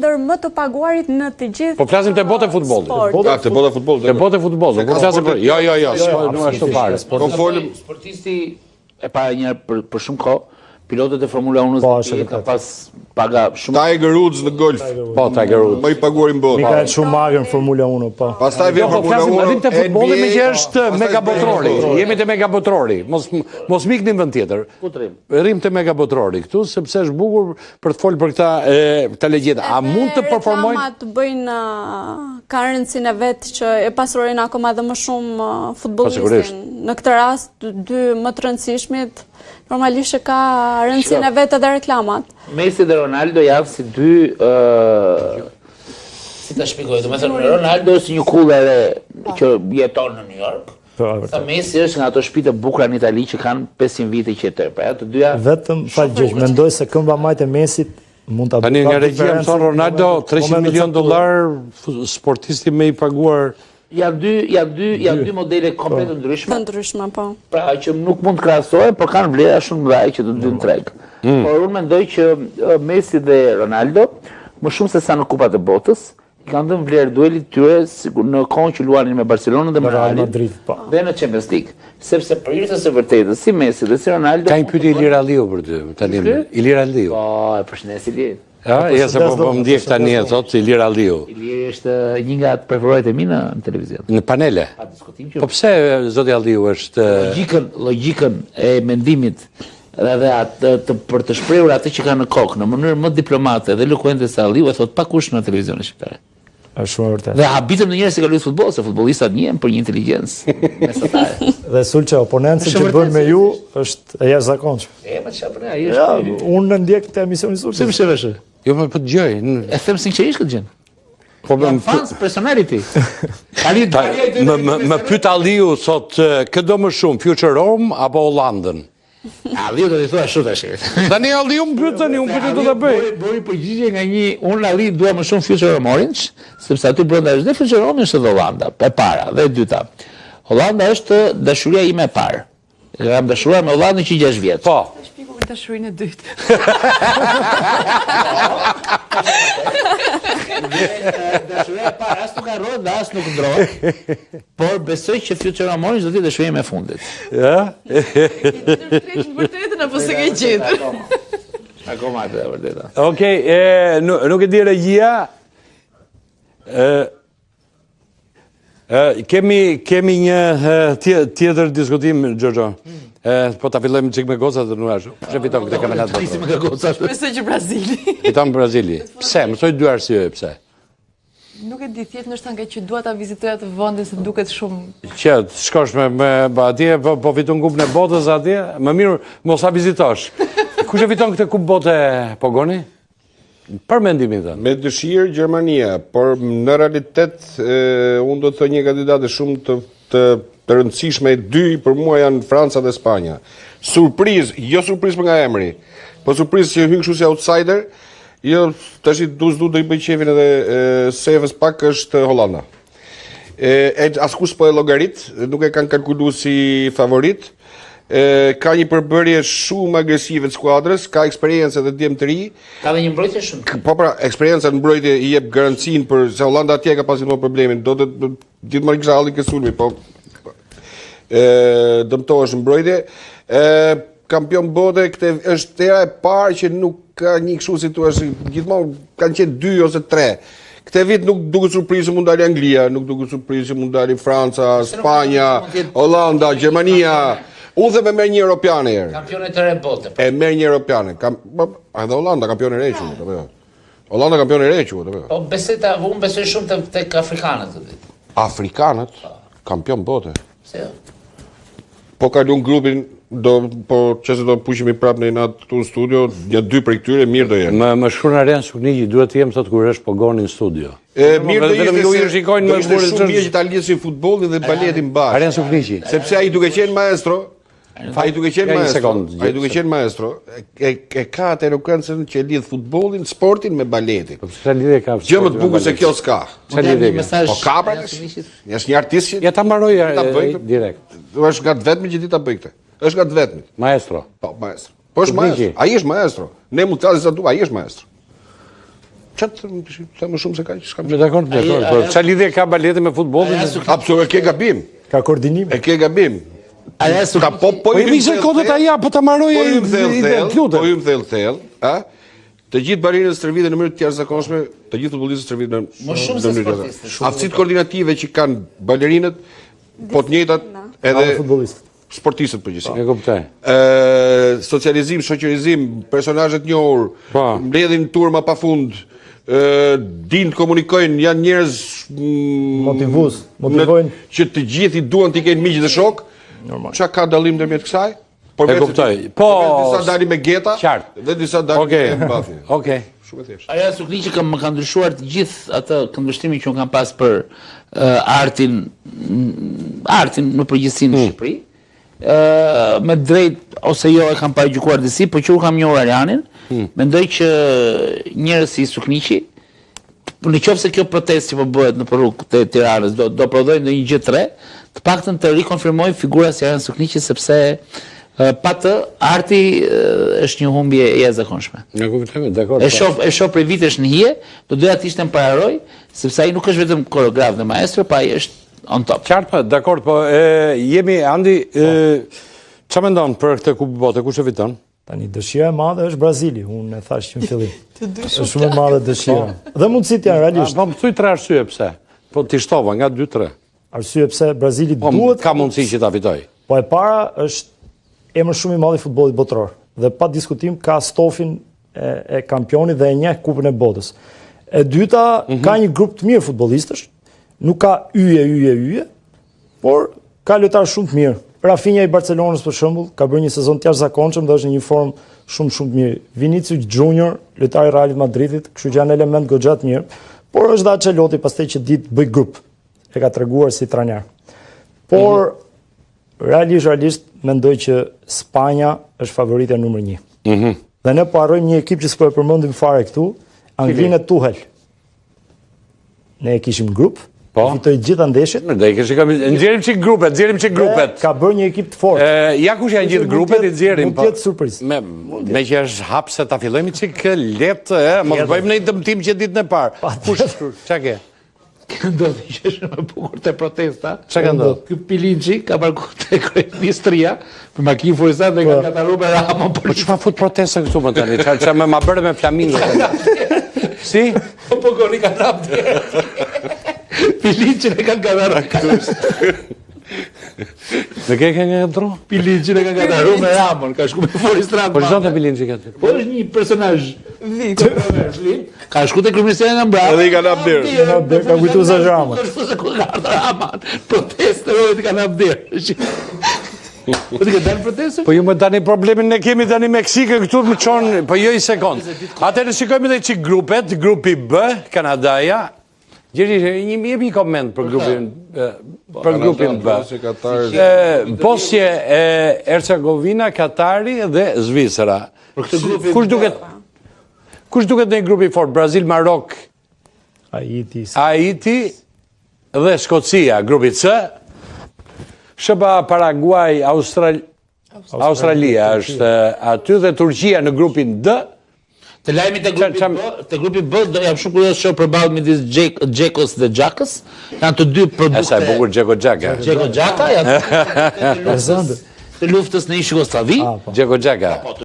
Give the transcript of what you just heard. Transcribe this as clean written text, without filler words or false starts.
ndër më të paguarit në të gjithë. Po flasim të botë e futbollit. Të botë e futbollit. Të botë e futbollit. Po flasim për jo, nuk ashtu fare. Sportisti e para një për shumë kohë, pilotët e Formula 1 ka pas paga shumë. Tiger Woods në golf. Po, Tiger Woods. Më i paguarin botë. Mikael Schumacher në Formula 1, po. Pastaj vjen Formula 1. Flasim të futbollit me që është megabotrori. Jemi te megabotrori. Mos miknim vend tjetër. Rrim te megabotrori këtu sepse është bukur për të folur për këtë legjenda. A mund të performojnë? Të bëjnë currency-n e vet që e pasurojnë akoma dhe më shumë futbollistin. Në këtë rast, dy më të rëndësishmit normalisht ka rëndësinë e vetë dhe reklamat. Messi dhe Ronaldo janë si dy si ta shpjegoj, domethënë Ronaldo është një kull edhe që jeton në New York. Sa Messi është nga ato shtëpitë e bukura në Itali që kanë 500 vite që jetojnë. Pra të dyja vetëm fal gjë, mendoj se këmbë majtë e Messit mund ta bëjë. Tani nga regjia mëson Ronaldo $300 milion sportisti më i paguar. Janë dy modele komplet të ndryshme. Të ndryshme, po. Pra që nuk mund të krahasohen, por kanë vlera shumë mëdha që të dy në treg. Por unë mendoj që Messi dhe Ronaldo, më shumë se sa në kupat e botës, kanë dhënë vlerë duelit tyre në kohën që luanin me Barcelonën dhe me Real Madrid, po. Dhe në Champions League. Sepse për hir të së vërtetës, si Messi dhe si Ronaldo. Ka një pyetje Ilir Alliu për ty, tani. Ilir Alliu. Po, e përshëndes Ilir. Ja, se po më ndjek tani e thot Ilir Alliu. Ilir është një nga preferuarit e mi në televizion. Në panele. Po pse zoti Alliu është logjikën e mendimit dhe për të shprehur atë që ka në kokë në mënyrë më diplomate dhe elokuente se Alliu e thot pakush në televizionin shqiptar. Është shumë e vërtetë. Dhe habitëm në njerëz që luajnë futboll, se futbollistat njihen për një inteligjencë mesatare. Dhe sulçe oponenci që bën me ju është e jashtëzakonshme. Ma çfarë bën ai? Është. Unë ndjek këtë emisionin sulçe. Si më shëvesh? Jo, po dëgjoj. E them sinqerisht këtë gjë. Po fans personality. Më pyet Alliu sot kë do më shumë, Future Rome apo Hollandën? Alliu do të thua ashtu tash. Tani Alliu më pyet tani, unë pyet do ta bëj. Bëri përgjigje nga unë Alliu dua më shumë Future Rome Orange, sepse aty brenda është dhe Future Rome është edhe Hollanda, e para dhe e dyta. Hollanda është dashuria ime e parë. Jam dashuruar me Hollandën që 6 vjet. Po. Shpjegoj për dashurinë e dytë. Dashuria e parë as nuk harrohet dhe as nuk ndrohet. Por besoj që Future Rome Orange do të jetë dashuria ime e fundit. Ja? Vërtetën apo se ke gjetur? Akoma e vërteta. Okej, nuk e di regjia. Kemi një tjetër diskutim, Gjoxho. Po ta fillojmë çik me gocat dhe nuk ashtu. Pse fiton këtë kampionat botëror? Me gocat. Besoj që Brazili. Fiton Brazili. Pse? Mësoj dy arsye pse. Nuk e di, thjesht ndoshta nga që dua ta vizitoja të vendin se duket shumë. Që të shkosh me atje, po fiton kupën e botës atje, më mirë mos ta vizitosh. Kush e fiton këtë kupë bote Pogoni? Për mendimin tënd. Me dëshirë Gjermania, por në realitet unë do të thoj një kandidatë shumë të rëndësishme, dy për mua janë Franca dhe Spanja. Surprizë, jo surprizë për nga emri, po surprizë që hyn kështu si outsider. Jo, tash du të i bëj qefin edhe sefës pak është Hollanda. Askush po e llogarit, nuk e kanë kalkuluar si favorit. Ka një përbërje shumë agresive të skuadrës, ka eksperiencë dhe djem të ri. Ka dhe një mbrojtje shumë. Po pra, eksperjenca në mbrojtje i jep garancinë për se Hollanda atje ka pasin më problemin. Do të gjithmonë kisha halli ke sulmi, po dëmtohesh në mbrojtje. Kampion bote, këtë është era e parë që nuk ka një kështu situatë, gjithmonë kanë qenë 2 ose 3. Këtë vit nuk duket surprizë që mund dali Anglia, nuk duket surprizë që mund dali Franca, Spanja, Hollanda, Gjermania. Unë dhe me merë një Europiane herë. Kampionet e re bote. E merë një Europiane. Edhe Hollanda kampion e re quhet. Hollanda kampion e re quhet. Po unë besoj shumë tek afrikanët këtë vit. Afrikanët? Kampion bote. Se jo. Po kalun grupin, po qëse do pushimi prapë në natë këtu në studio, një 2 për këtyre mirë do jenë. Më shkruan Arian Sukniqi, duhet të jem sot kur është Pogoni në studio. Mirë do ishte shumë mirë që ta lidhësin futbollin dhe baletin bashkë. Arian Sukniqi. Sepse ai duke qenë maestro, ai duke qenë maestro, e ka atë elokuencën që lidh futbollin, sportin me baletin. Çfarë lidhje ka? Gjë më të bukur se kjo s'ka. Çfarë lidhje ka? Po ka pra. Është një artist që ja ta mbaroj direkt. Është nga të vetmi që ti ta bëj këtë. Është nga të vetmi. Maestro. Po, maestro. Po është maestro. Ai është maestro. Ne mund të thashë sa duam, ai është maestro. Çat, sa më shumë se kaq, s'kam. Dakor, po çfarë lidhje ka baleti me futbollin? Absolutisht, ke gabim. Ka koordinim. E ke gabim. Po i mishë kodët aja, po ta marroj Po ju më lutem. thellë, a? Të gjithë barinët stërviten në mënyrë të jashtëzakonshme, të gjithë futbollistët stërviten Më shumë se sportistët. Aftësitë koordinative që kanë balerinët, po të njëjtat edhe Futbollist. sportistët përgjithësisht. E kuptoj. Socializim, shoqërizim, personazhe të njohur, Po. mbledhin turma pafund, din të komunikojnë, janë njerëz Motivojnë. që të gjithë i duan të kenë miq dhe shok. Çka ka dallim ndërmjet kësaj? E kuptoj. Po, disa dalin me geta, qartë. dhe disa dalin me mbathje. Okej. Shumë e thjeshtë. Aja Sukliqi më ka ndryshuar të gjithë atë këndvështrimin që unë kam pas për artin në përgjithësi në Shqipëri. Me drejt ose jo e kam paragjykuar disi, por që u kam njohur Arianin, mendoj që njerëz si Sukliqi, në qoftë se kjo protestë që po bëhet në rrugë të Tiranës do prodhojë ndonjë gjë të re, të paktën të rikonfirmojë figura si Arian Sukliqi, sepse pa të arti është një humbje e jashtëzakonshme. Ne kuptoj, dakor. E shoh prej vitesh në hije, do doja të ishte pararoj, sepse ai nuk është vetëm koreograf dhe maestro, pa ai është on top. Qartë, dakor, po jemi Andi, ç'a mendon për këtë kupë bote, kush e fiton? Tani dëshira e madhe është Brazili, unë e thash që në fillim. Është shumë e madhe dëshira. Dhe mundësit janë realisht. Po më thuj 3 arsye pse. Po ti shtova nga 2-3. Arsye pse Brazili Po duhet. ka mundësi që ta fitoj. Po e para është emër shumë i madh i futbollit botror. Dhe pa diskutim ka stofin e kampionit dhe e njeh kupën e botës. E dyta, ka një grup të mirë futbollistësh, nuk ka yje, por ka lojtarë shumë të mirë. Rafinha i Barcelonës për shembull ka bërë një sezon të jashtëzakonshëm dhe është në një formë shumë të mirë. Vinicius Junior, lojtari i Realit Madridit, kështu që janë element goxha të mirë, por është dhe Ancelotti pastaj që ditë bëj grup. E ka treguar si trajner. Por realisht mendoj që Spanja është favoritja numër 1. Dhe ne po harrojmë një ekip që s'po e përmendim fare këtu, Anglinë e Tuchel. Ne e kishim grup, fitoi gjitha ndeshjet. Ne i kishim nxjerrim çik grupet, Ka bërë një ekip të fortë. Ja kush janë gjithë grupet i nxjerrim. Mund të jetë surprizë. Me që është hap se ta fillojmë çik lehtë, mos bëjmë në një dëmtim që ditën e parë. Kush çka ke? Ndodhi që është më bukur te protesta. Çka ka ndodhur? Ky Pilinçi ka parkuar te kryeministria për makinë furrizat dhe ka kataruar me Ramon. Po çfarë fut protesta këtu më tani? Çfarë më bëre me flamingo? Si? Po goni ka rap. Pilinçin e kanë kataruar. Në ke një dro? Pilinçin e kanë kataruar me Ramon, ka shku me furrizat. Po çdo të Pilinçi ka ty. Po është një personazh ka shku te kryeministria nga mbrapa. Edhe i kanë abdir. Ka kujtuar za Ramon. Protestërojët kanë abdir. Po ti ke dalë protestë? Po ju më tani problemin ne kemi tani Meksikën këtu më çon, po jo një sekond. Atëherë shikojmë edhe çik grupet, grupi B, Kanadaja. Gjeri, një koment për grupin B. Bosnjë e Hercegovina, Katari dhe Zvicera. Kush duket në grupi fort? Brazil, Marok, Haiti dhe Skocia, grupi C. SBA, Paraguay, Australia është aty dhe Turqia në grupin D. Të lajmi te grupi B, do jam shumë kurioz shoh përballë midis Xhekos dhe Xhakës. Janë të dy produkte. Sa e bukur Xheko-Xhaka. Xheko-Xhaka janë të luftës në ish Jugosllavi. Xheko-Xhaka.